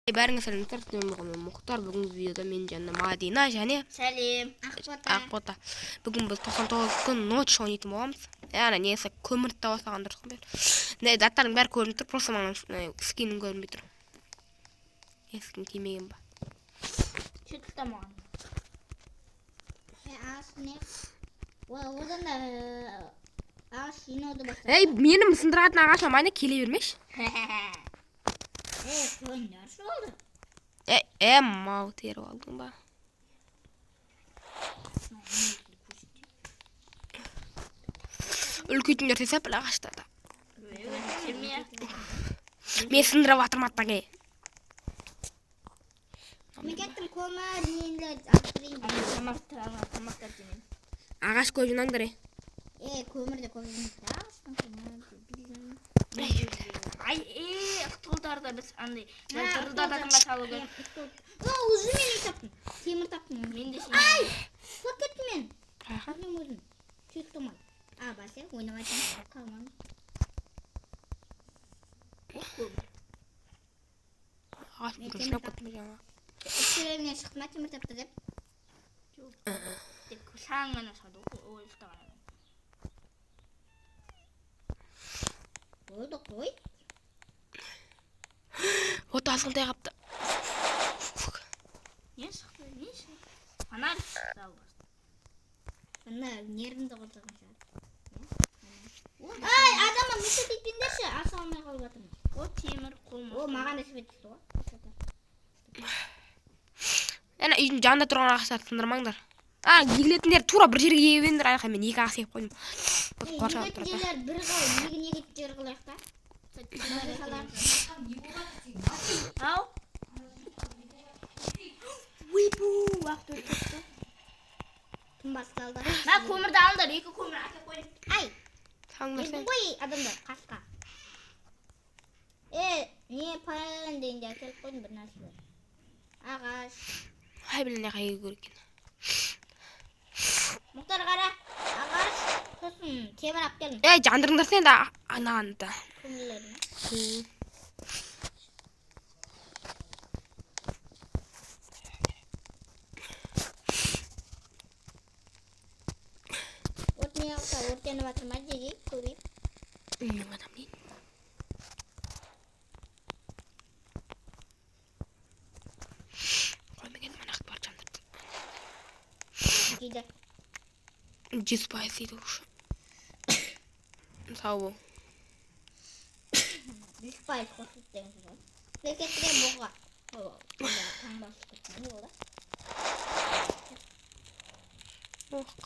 Бәріңе сәлемдер, мен Мұхтар. Бүгінгі видеода мен жанына Мадина және Сәлем, Ақбота. Бүгін біз 99 күн ночь ойнайтын боламыз. Яғни несі көмірді тауыстаған дұрыс қой. Заттардың бәрі көрініп тұр, просто маған скинім көрінбей тұр. Скин кимеген ба? Сөйтіп та маған. Асыне. Одан да ағаш жинауды бастады. Менің сындыратын ағашым айна келе бермеші. Көңдер şu oldu. Мау теріп алдың ба? Үлкейтіндер тесіп ағаштарда. Мен сындырып атырмат таңе. Мен кеттім көмір енді ақтырайын. Тамақтар демен. Ағаш көп жинаңдар. Көмірді көп жинаңдар. Ay ıhtıldarda biz anday. Dırda da kımba salıgı. Uzun meni taptım. Temir taptım. Men de şimdi. Ay! Bak ettim men. Benim özüm. Çıktım ay. Basa oynamayacağım. Kalmam. Ağaç bir kuşuna patmayacağım. Üstlerine çıktım. Temir taptı dep. Sağına sadı. O üstte oldu koy. O tasıltaya kaptı. Ne sıktı? Ne sıktı? Anar sağ bastı. Anar yerimde kurtulmuş. Ay adamın mesut ipindeşi asalmaya kalbatım. O temir kolmu. O mağan esip etti o. Yani үйдің жанында тұрған ағаштарды сындырмаңдар. Егілетіндер тура бір жерге егіліңдер, аяққа мен екі ағаш егіп қойдым. Егілетін жерлер бір қал, егілетін жер қылайық та. Ау? Уйбу, уақыт өтті. Кім басталды? Мен көмірді алыңдар, екі көмір әкеп қойдым. Ай! Ердің ғой адамдар, қасқа. Не паралелен дейінде әкеліп қойдым бір нәрселер. Ағаш. Ай білін әқайы көрген. Мұхтар қара, ағаш, сосын темір ап келдің. Жандырыңдар сен де анағанды. Көмірлеріне. Өртіне алса, өртені батырма жеге көрейіп. Мен адам дейін. Қоймеген манақ бар жандырды. Дейді. 100% дейді ұшы. Сау бол. 100% қосылды деген сөз ғой. Лекеттіре бұға. Таңбасы көтті. Не болды?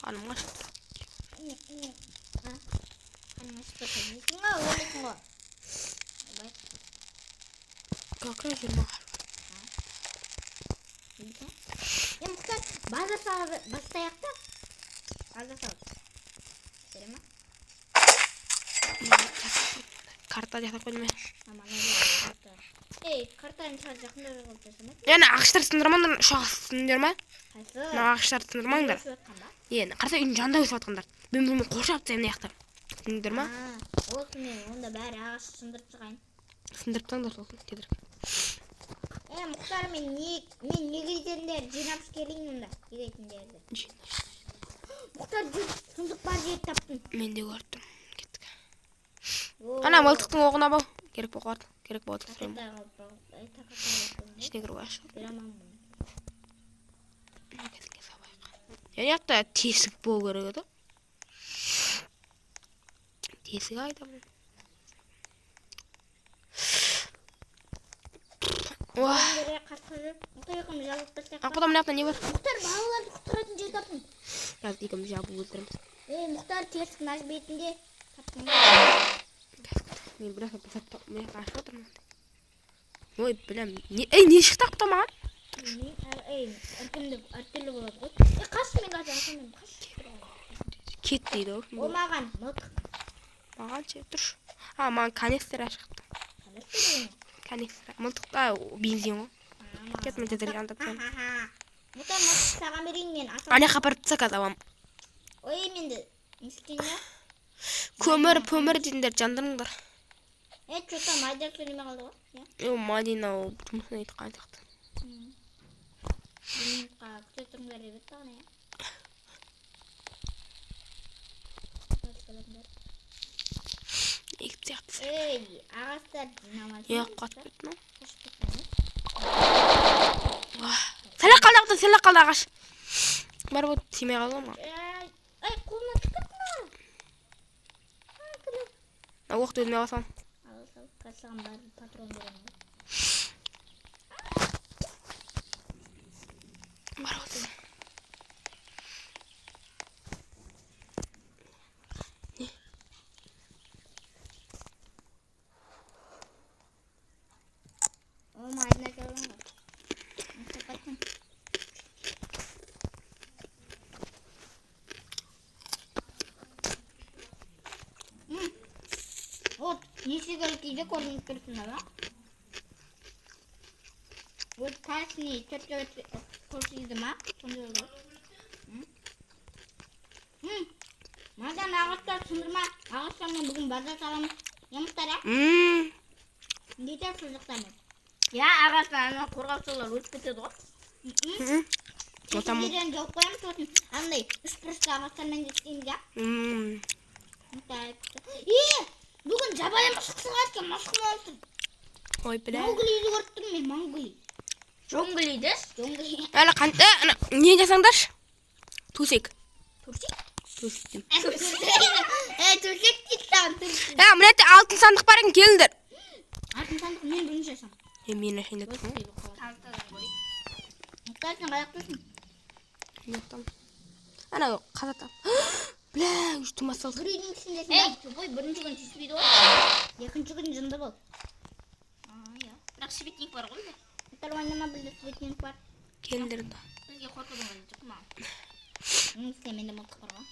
Қаным қашықты. Қаным қашықты. Несің ғой? Өлесің ғой? Какай жерма қар. Мұхтар, база салады. Бастаяқ та? База салады. Сері ма? Карта жақта қойдым мен. Картаны сары жақында жоғылып жасамай? Яғни ағаштар сындырмаңдар, үш ағаш сындыр ма? Қайсы? Ағаштарды сындырмаңдар. Қарса үйдің жанында өсіп жатқандар. Мен қоршап тастаймын аяқтар. Түсіндіңдер ма? Осы мен онда бәрі ағаш сындырып шығайын. Сындырып таңдар сосын кедірік. Мұхтар, мен егейтіндер жинап келейін онда. Егейтіндерді. Мұхтар, сұндық бар жер таптың. Мен де көрдім. Кеттік. Ана мылтықтың оғына бау. Керек боқарды. Керек болады. Ішіне кіріп ашы. Яғни атта тесік бол керек еді. Тесік айда бұл. Ақбота мына жақтан не бар? Мұхтар, балаларды құтыратын жер таптың. Қазір екеуміз жабып өлтіреміз. Мұхтар, тесік мәжбетінде таптың. Мен бірақ мен қашып отырмын. Ой, білем. Не шықты Ақбота маған? Әртүрлі болады ғой. Қаш мен қашын. Кет дейді ол. О маған мылтық. Маған ше тұршы. Маған канистр ашықты. Канистр. Мылтықта бензин ғой. Кет мен тезірге андап сәлім. Мұхтар, мылтық саған берейін мен. Ана қапарып тсақ адавам. Ой, менді. Мүскенде. Көмір дейіндер жандырыңдар. Что-то майдар сөйлемей қалды ғой. Мадина ол жұмысына кетіп қалған сияқты. Минутқа күте тұрыңдар деп еді тағына, Егіп сияқты. ағастар жинамайды. Қатып кетті ма? Қашып кетті. Сәлек қалды ағаш. Бар бұл тимей қалды ма? Қолына түкірді ма? Оқты өзіме басам. Қасыған бар патрон беремін. Бар осы. Мадина келдің ғой. Қаттың. Вот, несігіл кейде көрініп тұрсын ала. Вот, қасыны төртке көрсейді ма? Сонда өлді. Мадан ағыстар сындырма. Ағыстармен бүгін базар саламыз. Емістар, не деп сыздықтамыз? Ағастар қорғаушылар өтіп кетеді ғой. Кешеден жауып қоямыз сосын. Андай, 3% ағастармен жеткейміз, бүгін жабайы мысықсыға атқан мысық монстр. Ой, біле. Мауглиді көріп тұрмын мен, Маугли. Жоңглиді? Әлі қанты, не жасаңдаршы? Төсек. Төсек? Төсек дейм. Төсек дейді. Мына алтын сандық бар екен, келіңдер. Алтын сандық мен бірінші жасам. Мен ашайын деп тұрмын. Мұқтарсың қаяқ тұрсын? Ана қазатам. Бля, үш тумас салды. Бір үйдің кісіндесің ба? Бірінші күн түспейді ғой. Екінші күн жынды бол. Бірақ светник бар ғой. Мұқтар ойнама білді светник бар. Келіңдер да. Бізге қорқудың ғана жоқ ма? Менде мылтық бар ғой.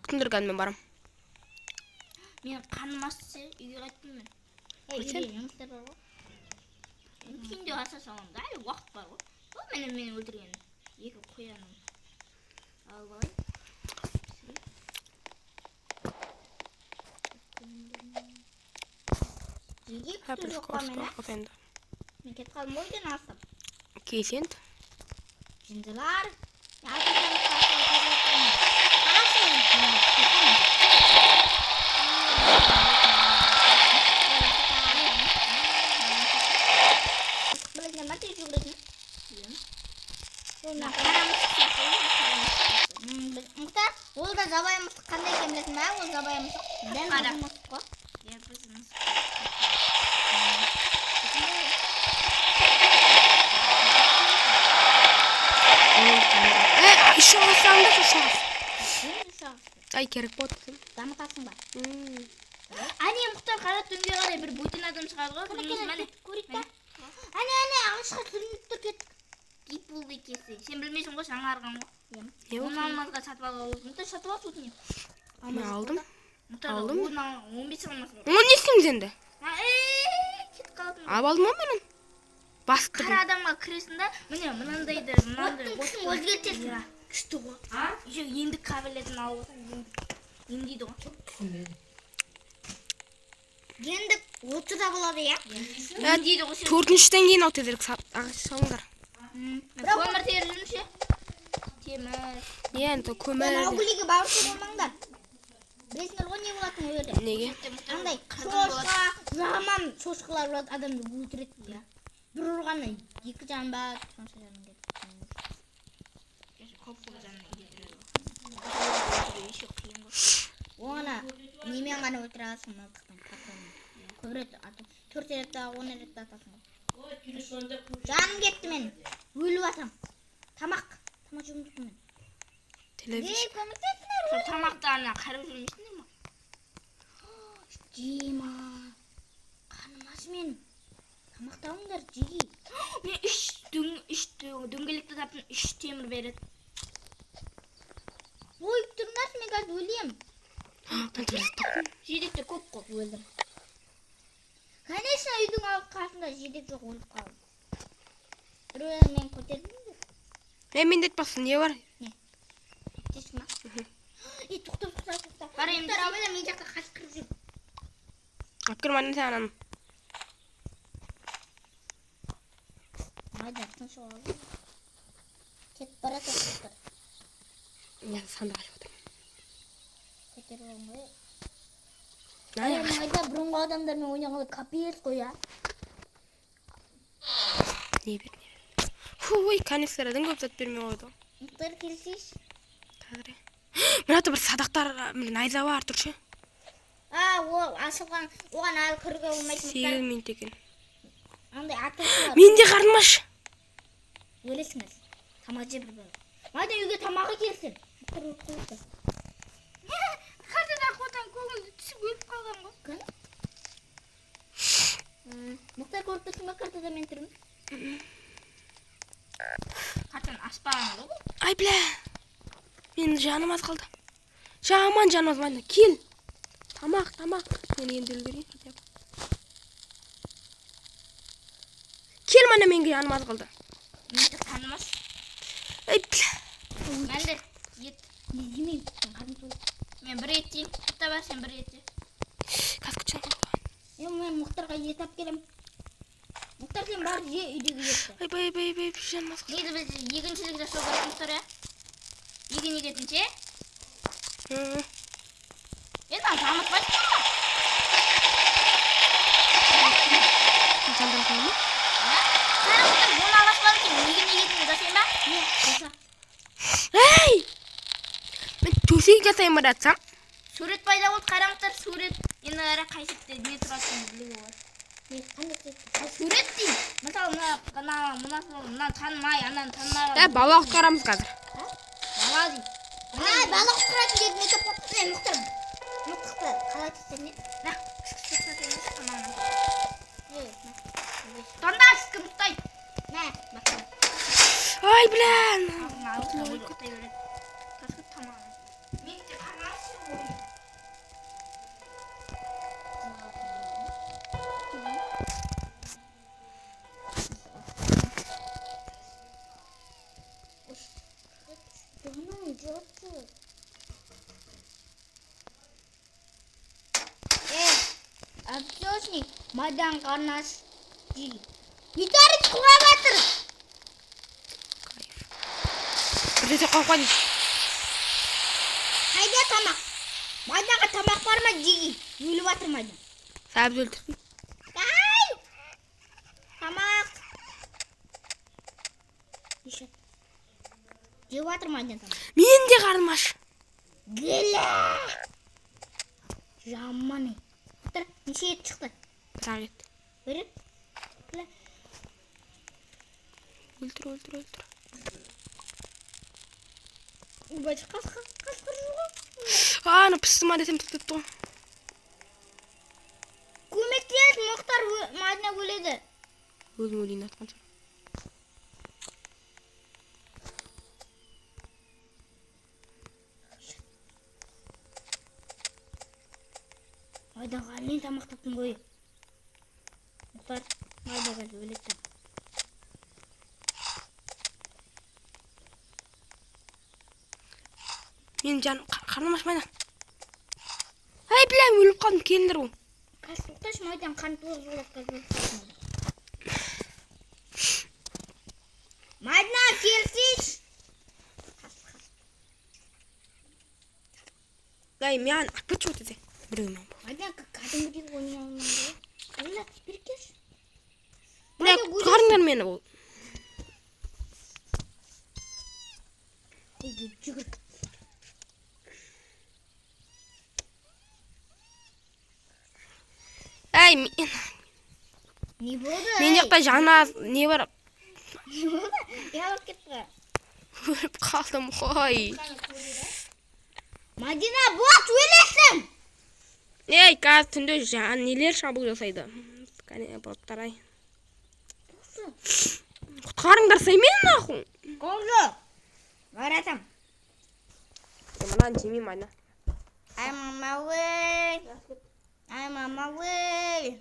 Күтіндір мен барам. Мен қаным асты үйге қайттым мен. Үйде жұмыстар бар ғой. Кейінде аса саламын да, әлі уақыт бар ғой. Ол мені өлтірген екі қояным. Ал балай. Неге күту жоқ па мені? Мен кет қалым ойден асып. Кейсент. Жындылар. Мұқтар, ол да жабайы мысық қандай екен білесің бе? Ол жабайы мысық. Дәл біздің мысық қой. Үш ағас саңдар, үш ағас. Ай, керек болды. Дамытасың ба? Әне, Мұқтар қара түнге қарай бір бөтен адам шығады ғой. Көрейік та. Әне, ағашқа сүрініп тұр кеттік. Киіп болды екесі. Сен білмейсің ғой, жаңа арған ғой. Оны алмазға сатып алып. Мұқтар сатып ал сөйтіне. Мен алдым. Мұқтар 15 алмаз бар. Оны не істейміз енді? Кет қалдым. Алып алдым ма менің? Басты. Қара адамға кіресің да, міне мынандайды, оттың өзгертесің. Күшті ғой. Еще ендік қабілетін алып отырсың, емдейді ғой. Ендік оты да болады, емдейді ғой. Төртіншіден кейін ау тезірек ағаш салыңдар. Көмір терілінші? Темір. Енді көмір. Мауглиге бауырсы болмаңдар. Білесіңдер ғой не болатын өйірі? Неге? Андай шошқа, жаман шошқалар болады, адамды өлтіреді. Бір ұрғаны екі жан ба, сонша жанын кетіп. Көп жанын кетіреді. Оңана немен ғана өлтіре аласың мылтықтың патронын. Көп рет атып, 4 рет та 10 рет та атасың. Жаным кетті мен. Өліп атам. Тамақ жемдім мен. Телевизор. Сол тамақты ана қарап жүрмейсіңдер ма? Дима. Қанымас мен. Тамақтауыңдар жеги. Мен үш дөңгелекті таптым, 3 темір береді. Ойып тұрмас, мен қазір өлем. Жидектер көп қой, өлдім. Конечно, үйдің қасында жидек жоқ, өліп қалдым. Біреуі мен көтердім. Мен детпасын, не бар? Не? Тесік ма? Тоқтап. Бар емдесің. Абайда мен жақта қасып кіріп жүр. Алып кел майдан сен ананы. Майдан тыныш бол. Кетіп бара жатыр. Я сандық ашып отырмын. Көтеріп алмай. Ай, Майда бұрынғы адамдармен ойнағанда капец қой, а. не бер. Ой, канистерден көп зат бермей қойды. Мұқтар келсейші. Қазір. Мына бір садақтар, найза бар тұршы. Ол ашылған, оған әлі кіруге болмайтын. 8 минут екен. Андай атылшы бар. Менде қарным аш. Өлесіңіз. Тамақ жеп бір. Майда үйге тамағы келсін. Мұқтар өліп қойды. Қайтадан қотан көңілді түсіп өліп қалған ғой. Кім? Мұқтар көріп тұрсың ба картада мен тұрмын? Қартан аспаған ғой бұл? Ай, бля. Менің жаным аз қалды. Жаман жаным аз майдан. Кел. Тамақ. Мен енді үлгерейін. Кел мана менге жаным аз қалды. Менді танымас. Ай, бля. Мәнді ет. Не демеймін? Мен бір ет дейін. Құтта бар сен бір ет де. Қазір күтсен қалған. Мен Мұқтарға ет ап келем. Мұқтар сен бар же үйдегі етті. Ай, бай, жаным аз қалды. Нейді біз егіншілік жасау керек Мұқтар, я? Егін егетінше? Енді дамытпайсың ба? Жандырасың ба? Қарамықтар оны алашпады екен, егін егетінді жасайын ба? Не, жаса. Эй! Мен төсек жасайын ба жатсам? Сурет пайда болды, қарамықтар сурет. Енді әрі қайсыпты не тұратын білуі бар. Сурет дейін. Мысалы, мына танымай, ананы танымай. Бала құтқарамыз қазір. Бала дейін. Бала құтқаратын деді, мектеп қоқысын, Мұқтар. Мұқтар, қалай түстен не? На, Тонда шыққы мұқтай. На, бақса. Ай, бля. Құқтай өреді. Қазір тамағын. Мен де қармашы ойын. Обсёшник, майдан қарнаш. Витарич құлап атыр. Бірдесе қойып қойдым. Қайда тамақ? Майданға тамақ бар ма жеги? Өліп атыр майдан. Сәбіз өлтірдім. Ай! Тамақ. Жеп атыр майдан тамақ. Мен де қарным аш. Геле! Жаман. Тұр, неше ет шықты? Бір ет. Бір? Өлтір. Бәді қасқыр жоқ. Аны пісті ма десем түптіп тұр. Көмектес, Мұқтар майдана өледі. Өзім өлейін атқан шығар. Майдаға әлен тамақтаптың ғой. Мұқтар, майдаға өледі. Мен жаным қарным аш майдан. Ай, бля, өліп қалдым, келіндер ол. Қасықташ майдан қан тоғыз болады қазір. Майдана келсейш. Ай, мен апыч өтеді. Біреумен бұл. Майдан кәдімгідей ойнай алмайды. Ойла, бір кеш. Бля, қарыңдар мені ол. Жүгір. Ай, мен... Не болды? Мен жақта жана не бар? Не болды? Ялып кетті. Өліп қалдым қой. Мадина, бот өлесің! Ей, қазір түнде нелер шабуыл жасайды. Кәне, боттар ай. Құтқарыңдар мен нахуй. Қоңжы! Баратам. Мынаны жемеймін айна. Ай, мама, ой! Ай, мама, ой!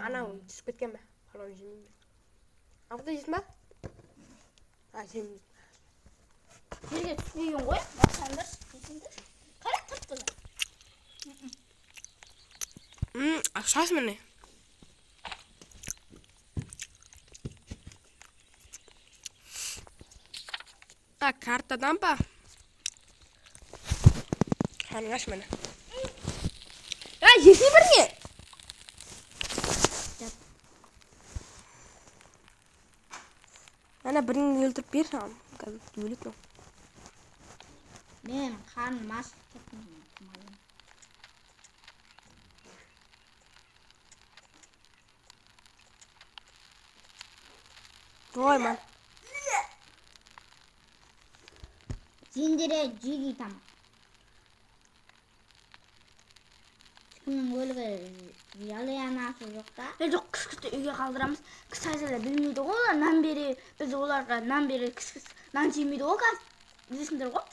Анау түсіп кеткен бе? Қалауын жемеймін. Ақыда жесін ба? Жемеймін. Жерге түспейін ғой. Бақсаңдар. Қара Шаш міне. Картадан ба? Қанғаш міне. Есі бір не? Ана бірін өлтіріп бер саған. Қазір өліп ме? Мен қан мас кеттім. Ой, ман. Сендере жиги тамақ. Кімнің өлігі ұялы анасы жоқ та? Жоқ, кішкісті үйге қалдырамыз. Кіс айзада білмейді ғой, олар нан бере, біз оларға нан бере, кіс нан жемейді ғой қазір. Білесіңдер ғой?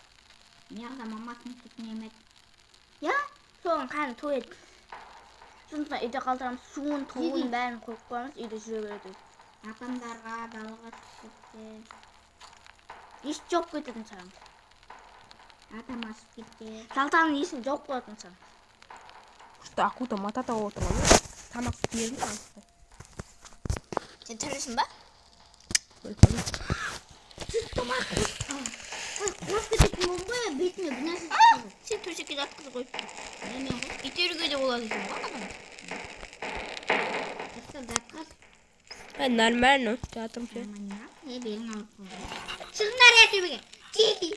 Неғда мамасын кетін емеді. Я, соған қайын той еді. Сондықтан үйде қалдырамыз, суын, туын бәрін қойып қоямыз, үйде жүре береді. Апамдарға далаға түсіпті. Еш жоқ кететін саған. Атам асып кетті. Жалтаның есін жоқ болатын саған. Күшті ақуды матата отырған. Тамақ бердің саңызды. Сен түресің ба? Тамақ қорып кететін бол ғой, бетіме бір нәрсе түседі. Сен төсекке жатқызып қойып. Мен ғой. Итеруге де болады екен ғой адам. Тастап жатқыз. Нормально, театрым ше. Белің алып қойды. Шығыңдар я төбеге. Жиги.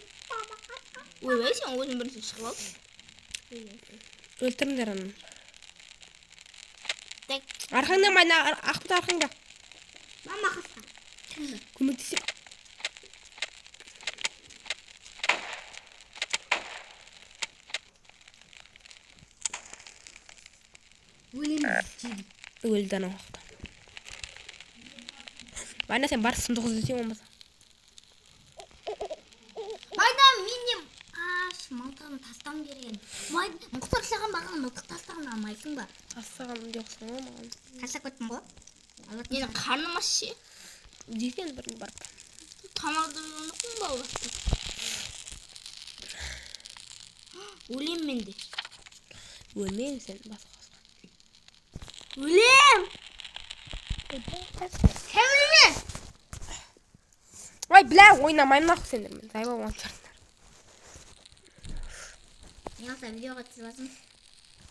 Ойбай, сен өзің бірінші шығып ал. Өлтіріңдер анын. Тек. Арқаңда майна, ақпыт арқаңда. Мама қасқа. Көмектесіп. Өлемін. Жиги. Өлді анау уақытта. Майна сен бар сындық іздесең болмаса. Майдан мен де мылтығын тастам керек. Мұқтар саған маған мылтық тастағын алмайсың ба? Тастаған жоқсың ғой маған. Тастап кеттім ғой. Менің қарным аш ше. Десең бірін барып. Тамақты ұнықпын ба олақты. Өлем мен де. Өлмейін сен басқа. Өлем! Сен өлеме! Ой, бля, ойнамаймын нахуй сендермен. Зайба болғандарыңдар. Неғылса видеоға түсіп жатырмыз.